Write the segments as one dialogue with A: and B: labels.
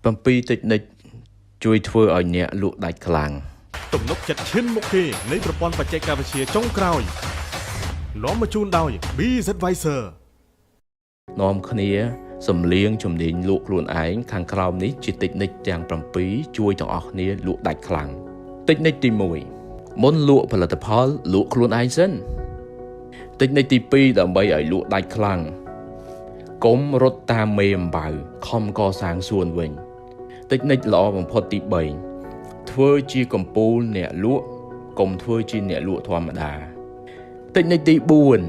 A: បំពីតិចនិចជួយធ្វើឲ្យអ្នកលក់ដាច់ខ្លាំង
B: ទំនុកចិត្តឈានមុខគេនៃប្រព័ន្ធបច្ចេកវិទ្យាចុងក្រោយនាំមកជូនដោយ BZ Advisor
A: នាំគ្នាសំលៀងជំនាញលក់ខ្លួនឯងខាងក្រោមនេះជាតិចនិចទាំង7ជួយទាំងអស់គ្នាលក់ដាច់ខ្លាំងតិចនិចទី1មុនលក់ផលិតផលលក់ខ្លួនឯងសិនតិចនិចទី2ដើម្បីឲ្យលក់ដាច់ខ្លាំងកុំរត់តាមមេអំបៅខំកសាងសួនវិញតិចនិចល្អបំផុតទី3ធ្វើជាកំពូលអ្នកលក់កុំធ្វើជាអ្នកលក់ធម្មតាតិចនិចទី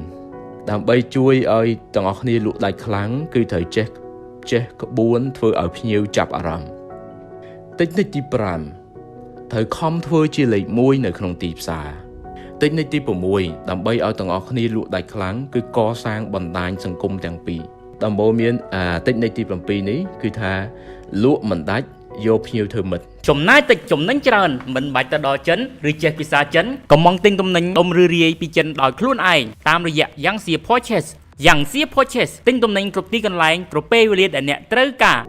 A: 4ដើម្បីជួយឲ្យទាំងអស់គ្នាលក់ដាច់ខ្លាំងគឺត្រូវចេះក្បួនធ្វើឲ្យភ្ញៀវចាប់អារម្មណ៍តិចនិចទី5ត្រូវខំធ្វើជាលេខ1នៅក្នុងទីផ្សារតិចនិចទី6ដើម្បីឲ្យទាំងអស់គ្នាលក់ដាច់ខ្លាំងគឺកសាងបណ្ដាញសង្គមទាំងពីរដំបូងមានតិចនិចទី7នេះគឺថាលក់មិនដាច់យកភ្ញៀវធ្វើមិត្ត
C: ចំណាយតិចចំណេញច្រើនមិនបាច់ទៅដល់ចិនឬចេះភាសាចិនកំងទិញទំនិញដុំឬរាយពីចិនដោយខ្លួនឯងតាមរយៈយ៉ាងសៀ Purchase យ៉ាងសៀ Purchase ទិញទំនិញគ្រប់ទីកន្លែងគ្រប់ពេលវេលាដែលអ្នកត្រូវការ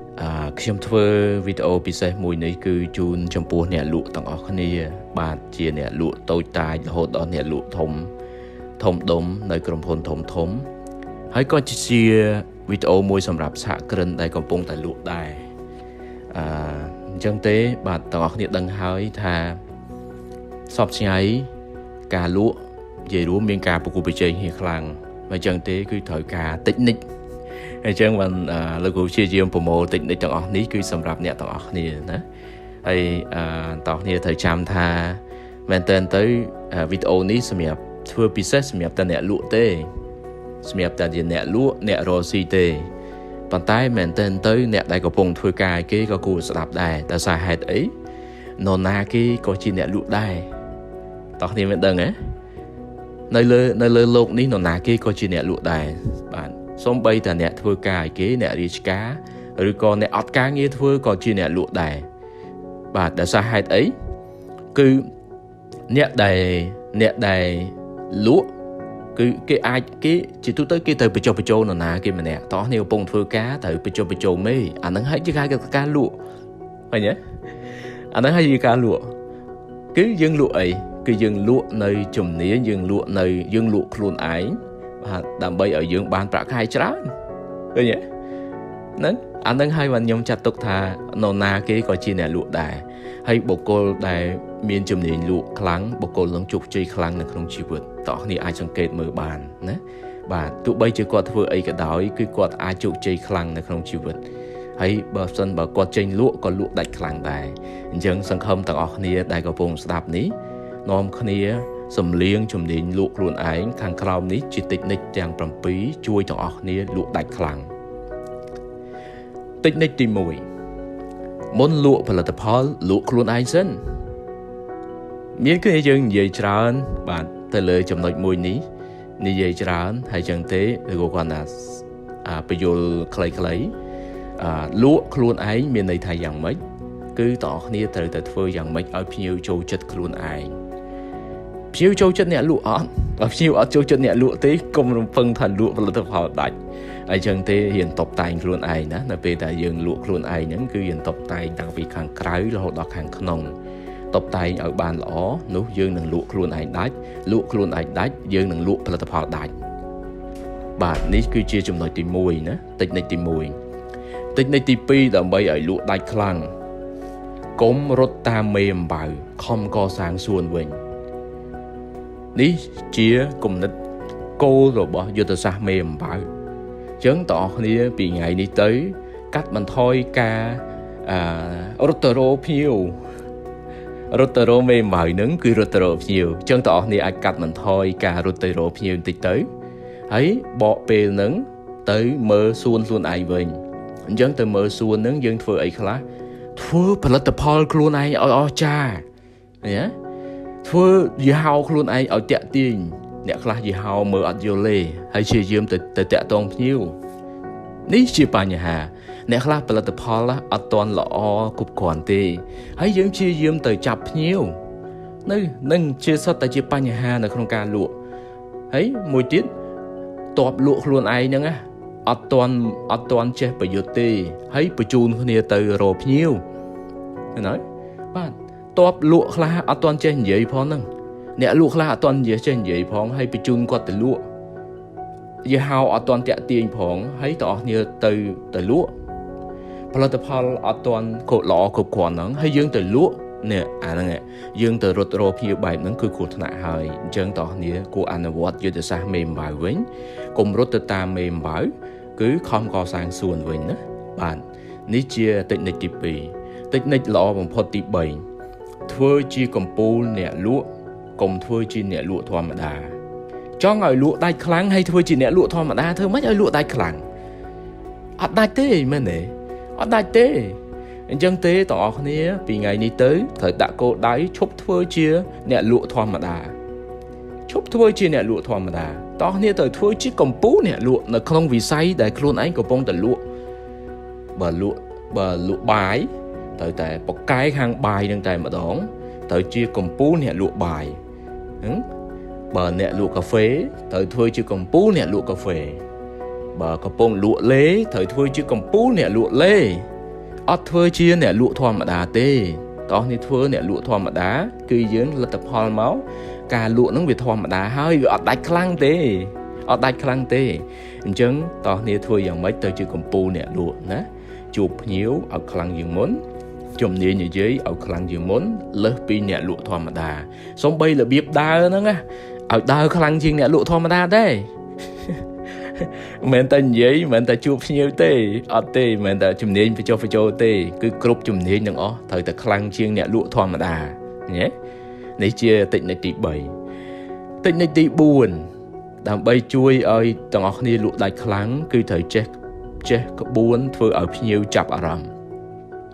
A: ខ្ញុំធ្វើវីដេអូពិសេសមួយនេះគឺជូនចំពោះអ្នកលក់ទាំងអស់គ្នាបាទជាអ្នកលក់តូចតាចរហូតដល់អ្នកលក់ធំដុំនៅក្រុមហ៊ុនធំហើយក៏ជាវីដេអូមួយសម្រាប់សហគ្រិនដែលកំពុងតែលក់ដែរអញ្ចឹងទេបាទទាំងអស់គ្នាដឹងហើយថាសពថ្ងៃការលក់និយាយរួមមានការប្រកួតប្រជែងគ្នាខ្លាំងអញ្ចឹងទេគឺត្រូវការតិចនិចអញ្ចឹងបានលោកគ្រូជាជាប្រមូលតិចនិចទាំងអស់នេះគឺសម្រាប់អ្នកទាំងអស់គ្នាណាហើយទាំងអស់គ្នាត្រូវចាំថាមែនតើទៅវីដេអូនេះសម្រាប់ធ្វើពិសេសសម្រាប់តែអ្នកលក់ទេសម្រាប់តែអ្នកលក់អ្នករកស៊ីទេប៉ុន្តែមែនតើទៅអ្នកដែលកំពុងធ្វើការគេក៏គួរស្ដាប់ដែរតែសារហេតុអីនរណាគេក៏ជាអ្នកលក់ដែរតោះគ្នាមិនដឹងហ៎នៅលើលោកនេះនរណាគេក៏ជាអ្នកលក់ដែរបាទសូម្បីតែអ្នកធ្វើការឲ្យគេអ្នករាជការឬក៏អ្នកអត់ការងារធ្វើក៏ជាអ្នកលក់ដែរបាទដោយសារហេតុអីគឺអ្នកដែលលក់គឺគេអាចគេជាទូទៅគេត្រូវបញ្ចុះបញ្ចូលនរណាគេម្នាក់តោះនេះកំពុងធ្វើការត្រូវបញ្ចុះបញ្ចូលមេអាហ្នឹងហើយជាការលក់ឃើញទេអាហ្នឹងហើយជាការលក់គឺយើងលក់អីគឺយើងលក់នៅជំនាញយើងលក់ខ្លួនឯងបាទដើម្បីឲ្យយើងបានប្រាក់ខែច្រើនឃើញទេហ្នឹងអាហ្នឹងហើយបានខ្ញុំចាត់ទុកថានរណាគេក៏ជាអ្នកលក់ដែរហើយបុគ្គលដែលមានជំនាញលក់ខ្លាំងបុគ្គលនឹងជោគជ័យខ្លាំងនៅក្នុងជីវិតតោះនេះអាចសង្កេតមើលបានណាបាទទោះបីជាគាត់ធ្វើអីក៏ដោយគឺគាត់អាចជោគជ័យខ្លាំងនៅក្នុងជីវិតហើយបើគាត់ចេញលក់ក៏លក់ដាច់ខ្លាំងដែរអញ្ចឹងសង្ឃឹមទាំងអស់គ្នាដែលកំពុងស្ដាប់នេះនាំគ្នាសំលៀងជំនាញលក់ខ្លួនឯងខាងក្រោមនេះជាតិចនិចទាំង7ជួយទាំងអស់គ្នាលក់ដាច់ខ្លាំងតិចនិចទី1មុនលក់ផលិតផលលក់ខ្លួនឯងសិនមានគ្នាយើងនិយាយច្រើនបាទទៅលើចំណុចមួយនេះនិយាយច្រើនហើយចឹងទេឬក៏គាត់ថាបញ្យលខ្លីៗលក់ខ្លួនឯងមានន័យថាយ៉ាងម៉េចគឺតើអ្នកត្រូវតែធ្វើយ៉ាងម៉េចឲ្យភ្ញៀវចូលចិត្តខ្លួនឯងភ្ញៀវចូលចិត្តអ្នកលក់អត់បើភ្ញៀវអត់ចូលចិត្តអ្នកលក់ទេកុំរំពឹងថាលក់ផលិតផលដាច់ហើយចឹងទេរៀនតុបតែងខ្លួនឯងណានៅពេលដែលយើងលក់ខ្លួនឯងហ្នឹងគឺរៀនតុបតែងតាំងពីខាងក្រៅរហូតដល់ខាងក្នុងតុបតែងឲ្យបានល្អនោះយើងនឹងលក់ខ្លួនឯងដាច់យើងនឹងលក់ផលិតផលដាច់បាទនេះគឺជាចំណុចទី1ណាតិចនិចទី1តិចនិចទី2ដើម្បីឲ្យលក់ដាច់ខ្លាំងកុំរត់តាមមេអំបៅខំកសាងសួនវិញនេះជាគំនិតគោលរបស់យុទ្ធសាស្ត្រមេអំបៅចឹងតើអ្នកគ្នាពីថ្ងៃនេះទៅកាត់បន្ថយការរត់ទៅរកភ្ញៀវរត់ទៅរកមេអំបៅហ្នឹងគឺរត់ទៅរកភ្ញៀវចឹងតើអ្នកគ្នាអាចកាត់បន្ថយការរត់ទៅរកភ្ញៀវបន្តិចទៅហើយបកពេលហ្នឹងទៅមើលសួនខ្លួនឯងវិញអញ្ចឹងទៅមើលសួនហ្នឹងយើងធ្វើអីខ្លះធ្វើផលិតផលខ្លួនឯងឲ្យអស្ចារ្យណាធ្វើយីហោខ្លួនឯងឲ្យតាក់ទាញអ្នកខ្លះយីហោមើលអត់យល់ទេហើយជាយាមទៅតាក់តងភ្ញៀវនេះជាបញ្ហាអ្នកខ្លះផលិតផលអត់ទាន់ល្អគ្រប់គ្រាន់ទេហើយយើងជាយាមទៅចាប់ភ្ញៀវនឹងជាសុទ្ធតែជាបញ្ហានៅក្នុងការលក់ហើយមួយទៀតតបលក់ខ្លួនឯងហ្នឹង អត់ទាន់ចេះប្រយុទ្ធទេហើយបញ្ជូនគ្នាទៅរកភ្ញៀវណាបាទតបលក់ខ្លះអត់ទាន់ចេះនិយាយផងហ្នឹងអ្នកលក់ខ្លះអត់ទាន់ចេះនិយាយផងហើយបញ្ជូនគាត់ទៅលក់យីហៅអត់ទាន់តាក់ទាញផងហើយតអស់គ្នាទៅលក់ផលិតផលអត់ទាន់ល្អគ្រប់គ្រាន់ហ្នឹងហើយយើងទៅលក់នេះអាហ្នឹងយើងទៅរត់រកភ្ញៀវបែបហ្នឹងគឺគ្រោះថ្នាក់ហើយអញ្ចឹងតោះគ្នាគួរអនុវត្តយុទ្ធសាស្ត្រមេអំបៅវិញកុំរត់ទៅតាមមេអំបៅគឺខំកសាងសួនវិញណាបាទនេះជាតិចនិចទី2តិចនិចល្អបំផុតទី3ធ្វើជាកំពូលអ្នកលក់កុំធ្វើជាអ្នកលក់ធម្មតាចង់ឲ្យលក់ដាច់ខ្លាំងហើយធ្វើជាអ្នកលក់ធម្មតាធ្វើម៉េចឲ្យលក់ដាច់ខ្លាំងអត់ដាច់ទេមែនទេអត់ដាច់ទេអញ្ចឹងទេបងប្អូនគ្នាពីថ្ងៃនេះទៅត្រូវដាក់គោលដៅឈប់ធ្វើជាអ្នកលក់ធម្មតាឈប់ធ្វើជាអ្នកលក់ធម្មតាបងប្អូនគ្នាត្រូវធ្វើជាកំពូលអ្នកលក់នៅក្នុងវិស័យដែលខ្លួនឯងកំពុងតែលក់បើលក់បាយត្រូវតែបកកែខាងបាយនឹងតែម្ដងត្រូវជាកំពូលអ្នកលក់បាយបើអ្នកលក់កាហ្វេត្រូវធ្វើជាកំពូលអ្នកលក់កាហ្វេបើកំពុងលក់លេត្រូវធ្វើជាកំពូលអ្នកលក់លេអត់ធ្វើជាអ្នកលក់ធម្មតាទេតោះនេះធ្វើអ្នកលក់ធម្មតាគឺយើងលទ្ធផលមកការលក់ហ្នឹងវាធម្មតាហើយវាអត់ដាច់ខ្លាំងទេអញ្ចឹងតោះនេះធ្វើយ៉ាងម៉េចទៅជាកំពូលអ្នកលក់ណាជួបភ្ញៀវឲ្យខ្លាំងជាងមុនជំនាញនិយាយឲ្យខ្លាំងជាងមុនលើសពីអ្នកលក់ធម្មតាសូម្បីរបៀបដើរហ្នឹងណាឲ្យដើរខ្លាំងជាងអ្នកលក់ធម្មតាដែរមិនមែនតែនិយាយមិនមែនតែជួបភ្ញៀវទេអត់ទេមិនមែនតែជំនាញបញ្ចុះបញ្ចូលទេគឺគ្រប់ជំនាញទាំងអស់ត្រូវតែខ្លាំងជាងអ្នកលក់ធម្មតាណានេះជាតិចនិចទី3តិចនិចទី4ដើម្បីជួយឲ្យទាំងអស់គ្នាលក់ដាច់ខ្លាំងគឺត្រូវចេះក្បួនធ្វើឲ្យភ្ញៀវចាប់អារម្មណ៍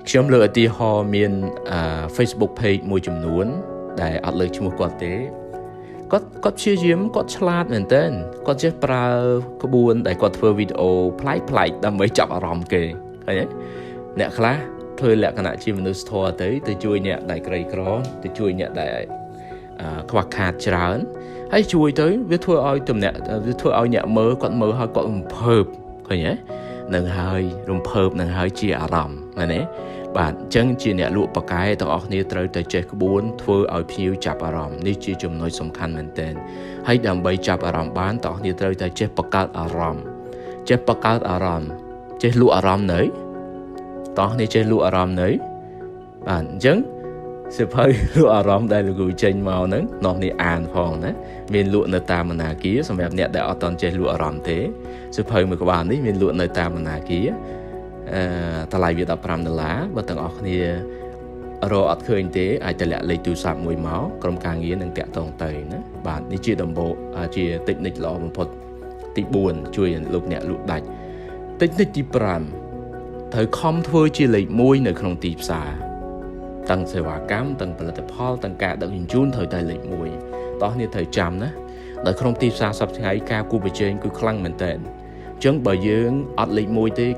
A: ខ្ញុំលើកឧទាហរណ៍មាន Facebook page មួយចំនួនដែលអត់លើកឈ្មោះគាត់ទេគាត់ព្យាយាមគាត់ឆ្លាតមែនទែនគាត់ចេះប្រើក្បួនដែលគាត់ធ្វើវីដេអូប្លែកដើម្បីចាប់អារម្មណ៍គេឃើញទេអ្នកខ្លះធ្វើលក្ខណៈជាមនុស្សធម៌ទៅជួយអ្នកដែលក្រីក្រទៅជួយអ្នកដែលខ្វះខាតច្រើនហើយជួយទៅវាធ្វើឲ្យអ្នកមើលគាត់មើលហើយគាត់រំភើបឃើញទេនឹងហើយជាអារម្មណ៍មែនទេបាទអញ្ចឹងជាអ្នកលក់ប៉ាកែទាំងអស់គ្នាត្រូវតែចេះក្បួនធ្វើឲ្យភ្ញៀវចាប់អារម្មណ៍នេះជាចំណុចសំខាន់មែនទែនហើយដើម្បីចាប់អារម្មណ៍បានទាំងអស់គ្នាត្រូវតែចេះបង្កើតអារម្មណ៍ចេះលក់អារម្មណ៍នៅទាំងអស់គ្នាចេះលក់អារម្មណ៍នៅបាទអញ្ចឹងសិភៅលក់អារម្មណ៍ដែលលោកគ្រូចេញមកហ្នឹងនាំគ្នាអានផងណាមានលក់នៅតាមបណ្ណាគារសម្រាប់អ្នកដែលអត់ទាន់ចេះលក់អារម្មណ៍ទេសិភៅមួយក្បាលនេះមានលក់នៅតាមបណ្ណាគារតម្លៃវា$15បើទាំងអស់គ្នារកអត់ឃើញទេអាចទៅលាក់លេខទូរស័ព្ទមួយមកក្រុមការងារនឹងតាក់ទងទៅណាបាទនេះជាដំបូងជាតិចនិចល្អបំផុតទី4ជួយលោកអ្នកលក់ដាច់តិចនិចទី5ត្រូវខំធ្វើជាលេខ1នៅក្នុងទីផ្សារទាំងសេវាកម្មទាំងផលិតផលទាំងការដឹកជញ្ជូនត្រូវតែលេខ1តោះនេះត្រូវចាំណានៅក្នុងទីផ្សារសប្តាហ៍ថ្ងៃការគូប្រជែងគឺខ្លាំងមែនតើអញ្ចឹងបើយើងអត់លេខ1ទេ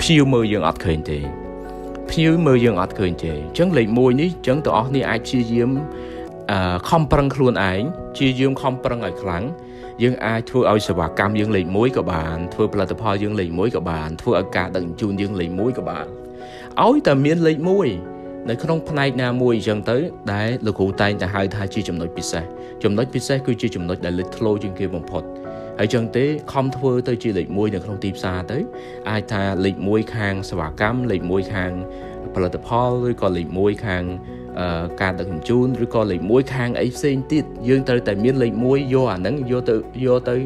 A: ភ្ញៀវមើលយើងអត់ឃើញទេអញ្ចឹងលេខ1នេះអញ្ចឹងទាំងអស់គ្នាអាចព្យាយាមខំប្រឹងខ្លួនឯងព្យាយាមខំប្រឹងឲ្យខ្លាំងយើងអាចធ្វើឲ្យសេវាកម្មយើងលេខ1ក៏បានធ្វើផលិតផលយើងលេខ1ក៏បានធ្វើឲ្យការដឹកជញ្ជូនយើងលេខ1ក៏បានឲ្យតែមានលេខ1នៅក្នុងផ្នែកណាមួយអញ្ចឹងទៅដែលលោកគ្រូតែងតែហៅថាជាចំណុចពិសេសគឺជាចំណុចដែលលេចធ្លោជាងគេបំផុតហើយចឹងទេខំធ្វើទៅជាលេខ1នៅក្នុងទីផ្សារទៅអាចថាលេខ1ខាងសេវាកម្មលេខ1ខាងផលិតផលឬក៏លេខ1ខាងការដឹកជញ្ជូនឬក៏លេខ1ខាងអីផ្សេងទៀតយើងត្រូវតែមានលេខ1យកអាហ្នឹងយកទៅ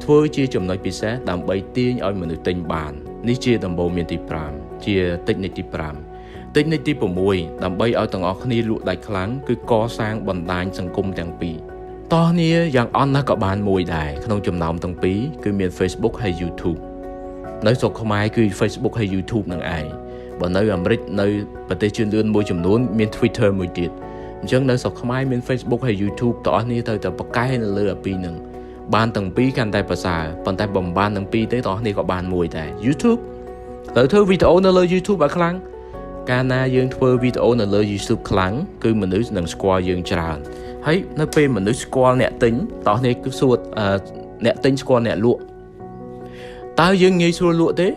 A: ធ្វើជាចំណុចពិសេសដើម្បីទាញឲ្យមនុស្សទិញបាននេះជាដំបូន្មានទី5ជាតិចនិចទី5តិចនិចទី6ដើម្បីឲ្យទាំងអស់គ្នាលក់ដាច់ខ្លាំងគឺកសាងបណ្ដាញសង្គមទាំងពីរតោះនេះយ៉ាងអន់ណាស់ក៏បានមួយដែរក្នុងចំណោមទាំងពីរគឺមាន Facebook ហើយ YouTube នៅស្រុកខ្មែរគឺ Facebook ហើយ YouTube នឹងឯងបើនៅអាមេរិកនៅប្រទេសជឿនលឿនមួយចំនួនមាន Twitter មួយទៀតអញ្ចឹងនៅស្រុកខ្មែរមាន Facebook ហើយ YouTube តោះនេះត្រូវតែបកកែនៅលើអាពីរហ្នឹងបានទាំងពីរកាន់តែប្រសើរប៉ុន្តែបើមិនបានទាំងពីរទេតោះនេះក៏បានមួយដែរ YouTube ត្រូវធ្វើវីដេអូនៅលើ YouTube ឲ្យខ្លាំងកាលណាយើងធ្វើវីដេអូនៅលើ YouTube ខ្លាំងគឺមនុស្សនឹងស្គាល់យើងច្រើនហើយនៅពេលមនុស្សស្គាល់អ្នកទិញតោះនេះគឺសួរអ្នកទិញស្គាល់អ្នកលក់ តើយើងងាយស្រួលលក់ទេ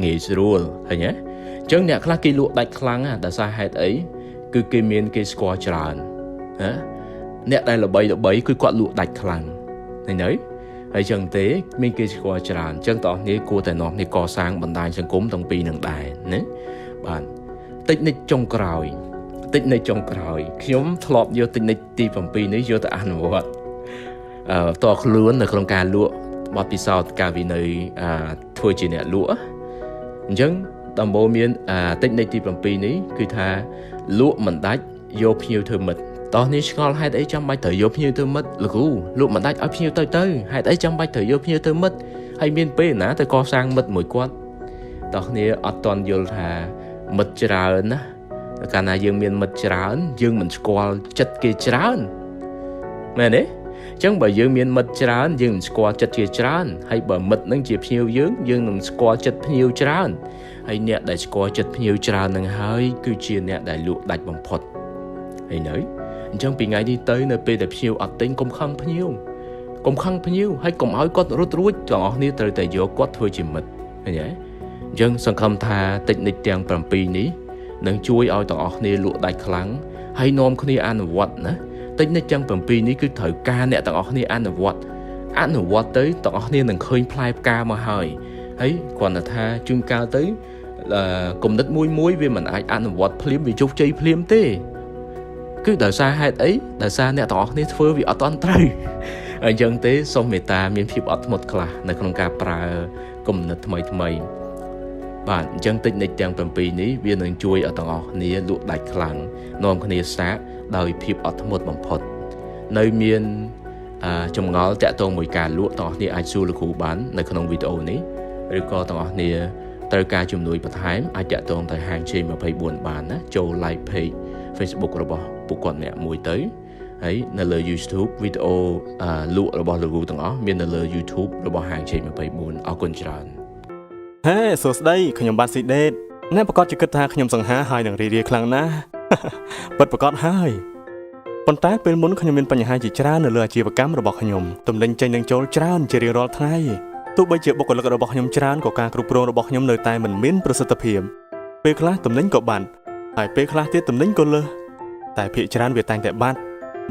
A: ងាយស្រួលឃើញទេអញ្ចឹងអ្នកខ្លះគេលក់ដាច់ខ្លាំងដោយសារហេតុអីគឺគេមានគេស្គាល់ច្រើនណាអ្នកដែលល្បីគឺគាត់លក់ដាច់ខ្លាំងឃើញទេហើយចឹងទេមានគេស្គាល់ច្រើនអញ្ចឹងតោះនេះគួរតែនាំនេះកសាងបណ្ដាញសង្គមទាំងពីរនឹងដែរណាបាទតិចនិចចុងក្រោយខ្ញុំធ្លាប់យកតិចនិចទី7នេះយកទៅអនុវត្តតខ្លួននៅក្នុងការលក់បទពិសោធន៍កាលពីនៅធ្វើជាអ្នកលក់អញ្ចឹងដំបូងមានតិចនិចទី7នេះគឺថាលក់មិនដាច់យកភ្ញៀវធ្វើមិត្តតោះនេះឆ្ងល់ហេតុអីចាំបាច់ត្រូវយកភ្ញៀវធ្វើមិត្តលោកគ្រូលក់មិនដាច់ឲ្យភ្ញៀវទៅហេតុអីចាំបាច់ត្រូវយកភ្ញៀវធ្វើមិត្តហើយមានពេលណាទៅកសាងមិត្តមួយគាត់តោះគ្នាអត់តន់យល់ថាមិត្តច្រើនណាកាលណាយើងមានមិត្តច្រើនយើងមិនស្គាល់ចិត្តគេច្រើនមែនទេអញ្ចឹងបើយើងមានមិត្តច្រើនយើងមិនស្គាល់ចិត្តគេច្រើនហើយបើមិត្តនឹងជាភ្ញៀវយើងនឹងស្គាល់ចិត្តភ្ញៀវច្រើនហើយអ្នកដែលស្គាល់ចិត្តភ្ញៀវច្រើននឹងហើយគឺជាអ្នកដែលលក់ដាច់បំផុតហើយនៅអញ្ចឹងពីថ្ងៃនេះទៅនៅពេលដែលភ្ញៀវអត់ទិញកុំខឹងភ្ញៀវហើយកុំឲ្យគាត់រត់រួចទាំងអស់គ្នាត្រូវតែយកគាត់ធ្វើជាមិត្តឃើញទេអញ្ចឹងសង្ឃឹមថាតិចនិចទាំង7នេះនឹងជួយឲ្យទាំងអស់គ្នាលក់ដាច់ខ្លាំងហើយនាំគ្នាអនុវត្តណាតិចនិចទាំង7នេះគឺត្រូវការអ្នកទាំងអស់គ្នាអនុវត្តទៅទាំងអស់គ្នានឹងឃើញផ្លែផ្កាមកហើយគ្រាន់តែថាជួនកាលទៅគំនិតមួយវាមិនអាចអនុវត្តភ្លាមវាជោគជ័យភ្លាមទេគឺដោយសារហេតុអីដោយសារអ្នកទាំងអស់គ្នាធ្វើវាអត់ទាន់ត្រូវអញ្ចឹងទេសូមមេត្តាមានភាពអត់ធ្មត់ខ្លះនៅក្នុងការប្រើគំនិតថ្មីបាទអញ្ចឹងតិចនិចទាំង7នេះវានឹងជួយឲ្យទាំងអស់គ្នាលក់ដាច់ខ្លាំងនាំគ្នាសាកដោយភាពអត់ធ្មត់បំផុតនៅមានចម្ងល់តាក់ទងមួយការលក់ទាំងអស់គ្នាអាចសួរលោកគ្រូបាននៅក្នុងវីដេអូនេះឬក៏ទាំងអស់គ្នាត្រូវការជំនួយបន្ថែមអាចតាក់ទងទៅហាង J24 បានណាចូល like page Facebook របស់ពួកគាត់ម្នាក់មួយទៅហើយនៅលើ YouTube វីដេអូលក់របស់លោកគ្រូទាំងអស់មាននៅលើ YouTube របស់ហាង J24 អរគុណច្រើន
D: ហេសួស្ដីខ្ញុំបាទស៊ីដេតអ្នកប្រកាសជាគិតថាខ្ញុំសង្ហាហើយនឹងរីរាយខ្លាំងណាស់ពិតប្រកបហើយប៉ុន្តែពេលមុនខ្ញុំមានបញ្ហាជាច្រើននៅលើអាជីវកម្មរបស់ខ្ញុំទំនិញចេញនឹងចូលច្រើនជារៀងរាល់ថ្ងៃទោះបីជាបុគ្គលិករបស់ខ្ញុំច្រើនក៏ការគ្រប់គ្រងរបស់ខ្ញុំនៅតែមិនមានប្រសិទ្ធភាពពេលខ្លះទំនិញក៏បាត់ហើយពេលខ្លះទៀតទំនិញក៏លើសតែភាគច្រើនវាតែងតែបាត់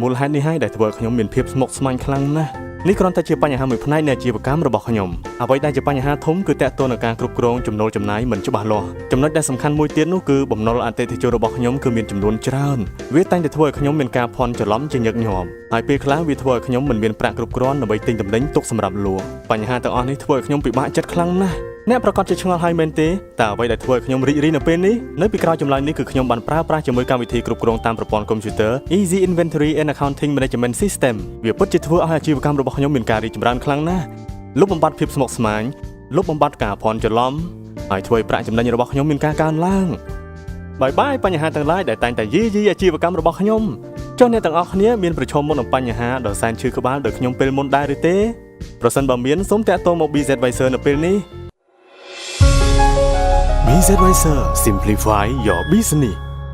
D: មូលហេតុនេះហើយដែលធ្វើឲ្យខ្ញុំមានភាពស្មុគស្មាញខ្លាំងណាស់នេះគ្រាន់តែជាបញ្ហាមួយផ្នែកនៃអាជីវកម្មរបស់ខ្ញុំអ្វីដែលជាបញ្ហាធំគឺតាក់ទងនឹងការគ្រប់គ្រងចំណូលចំណាយមិនច្បាស់លាស់ចំណុចដែលសំខាន់មួយទៀតនោះគឺបំណុលអតិថិជនរបស់ខ្ញុំគឺមានចំនួនច្រើនវាតែងតែធ្វើឲ្យខ្ញុំមានការភ័ន្តច្រឡំជាញឹកញាប់ហើយពេលខ្លះវាធ្វើឲ្យខ្ញុំមិនមានប្រាក់គ្រប់គ្រាន់ដើម្បីទិញទំនិញទុកសម្រាប់លក់បញ្ហាទាំងអស់នេះធ្វើឲ្យខ្ញុំពិបាកចិត្តខ្លាំងណាស់អ្នកប្រកាសជាឆ្ងល់ហើយមែនទេតើអ្វីដែលធ្វើឲ្យខ្ញុំរីករាយនៅពេលនេះនៅពីក្រោយចម្លើយនេះគឺខ្ញុំបានប្រើប្រាស់ជាមួយកម្មវិធីគ្រប់គ្រងតាមប្រព័ន្ធកុំព្យូទ័រ Easy Inventory and Accounting Management System វាពិតជាធ្វើឲ្យអាជីវកម្មរបស់ខ្ញុំមានការរីកចម្រើនខ្លាំងណាស់លុបបំបាត់ភាពស្មុគស្មាញលុបបំបាត់ការភ័ន្តច្រឡំហើយធ្វើឲ្យប្រាក់ចំណេញរបស់ខ្ញុំមានការកើនឡើងបាយបញ្ហាទាំងឡាយដែលតែងតែយីអាជីវកម្មរបស់ខ្ញុំចុះអ្នកទាំងអស់គ្នាមានប្រឈមមុខនឹងបញ្ហាដ៏សែនឈឺក្បាលដោយខ្ញុំពេលមុនដែរឬទេប្រសិនបើមានសូមតាក់ទងមក BZ Advisor នៅពេលនេះBZ Advisor Simplify your business